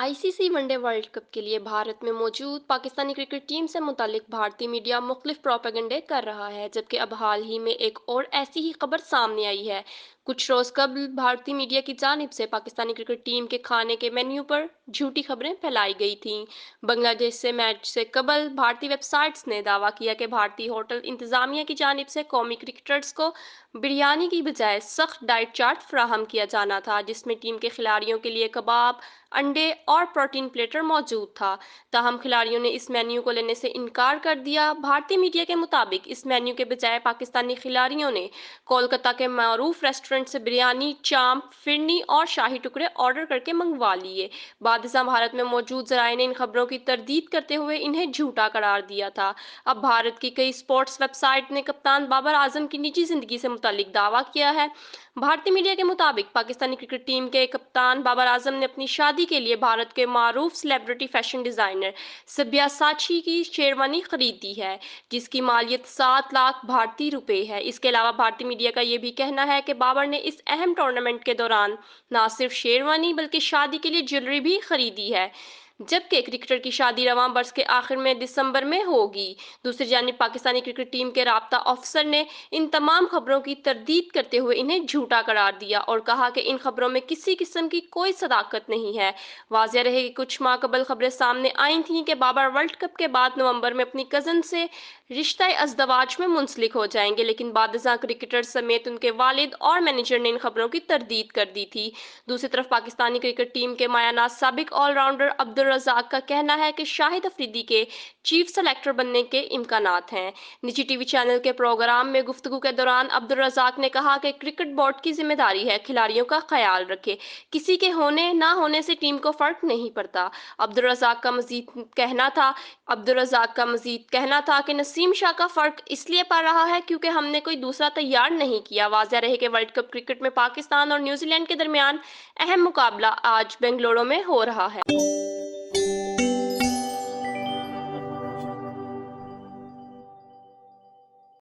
ICC one day world cup के लिए भारत में मौजूद पाकिस्तानी क्रिकेट टीम से मुतालिक भारतीय मीडिया मुख्तलिफ प्रोपेगेंडे कर रहा है, जबकि अब हाल ही में एक और ऐसी ही खबर सामने आई है। कुछ रोज कबल भारतीय मीडिया की जानिब से पाकिस्तानी क्रिकेट टीम के खाने के मेन्यू पर झूठी खबरें फैलाई गई थीं। बांग्लादेश से मैच से कबल भारतीय वेबसाइट्स ने दावा किया कि भारतीय होटल इंतजामिया की जानिब से कौमी क्रिकेटर्स को बिरयानी की बजाय सख्त डाइट चार्ट फराहम किया जाना था, जिसमें टीम के खिलाड़ियों के लिए कबाब, अंडे और प्रोटीन प्लेटर मौजूद था। ताहम खिलाड़ियों ने इस मेन्यू को लेने से इनकार कर दिया। भारतीय मीडिया के मुताबिक इस मेन्यू के बजाय पाकिस्तानी खिलाड़ियों ने कोलकाता के मारूफ रेस्टोरेंट से बिरयानी, चांप, फिरनी और शाही टुकड़े ऑर्डर करके मंगवा लिए। बादिसा भारत में मौजूद जराये ने इन खबरों की तरदीद करते हुए इन्हें झूठा करार दिया था। अब भारत की कई स्पोर्ट्स वेबसाइट ने कप्तान बाबर आजम की निजी जिंदगी से मुतालिक दावा किया है। भारतीय मीडिया के मुताबिक पाकिस्तानी क्रिकेट टीम के कप्तान बाबर आजम ने अपनी शादी के लिए भारत के मारूफ सेलिब्रिटी फैशन डिजाइनर सब्यासाची की शेरवानी खरीदी है, जिसकी मालियत 7 लाख भारतीय रुपए है। इसके अलावा भारतीय मीडिया का यह भी कहना है कि बाबर ने इस अहम टूर्नामेंट के दौरान न सिर्फ शेरवानी बल्कि शादी के लिए ज्वेलरी भी खरीदी है, जबकि क्रिकेटर की शादी रवां बरस के आखिर में दिसंबर में होगी। दूसरी जानिब पाकिस्तानी क्रिकेट टीम के राब्ता अफसर ने इन तमाम खबरों की तरदीद करते हुए इन्हें झूठा करार दिया और कहा कि इन खबरों में किसी किस्म की कोई सदाकत नहीं है। वाज़ेह रहे कि कुछ माह कबल खबरें सामने आई थीं कि बाबर वर्ल्ड कप के बाद नवंबर में अपनी कज़न से रिश्ता अज़दवाज में मुंसलिक हो जाएंगे, लेकिन बादशाह क्रिकेटर समेत उनके वालिद और मैनेजर ने इन खबरों की तरदीद कर दी थी। दूसरी तरफ पाकिस्तानी क्रिकेट टीम के मायानाज साबिक ऑलराउंडर अब्दुल रज़ाक का कहना है कि शाहिद अफरीदी के चीफ सेलेक्टर बनने के इम्कानात हैं। निजी टीवी चैनल के प्रोग्राम में गुफ्तगू के दौरान अब्दुल रज़ाक ने कहा कि क्रिकेट बोर्ड की जिम्मेदारी है खिलाड़ियों का ख्याल रखे, किसी के होने ना होने से टीम को फर्क नहीं पड़ता। अब्दुल रज़ाक का मजीद कहना था कि नसीम शाह का फर्क इसलिए पड़ रहा है क्योंकि हमने कोई दूसरा तैयार नहीं किया। वाज़ेह रहे कि वर्ल्ड कप क्रिकेट में पाकिस्तान और न्यूजीलैंड के दरमियान अहम मुकाबला आज बेंगलुरु में हो रहा है।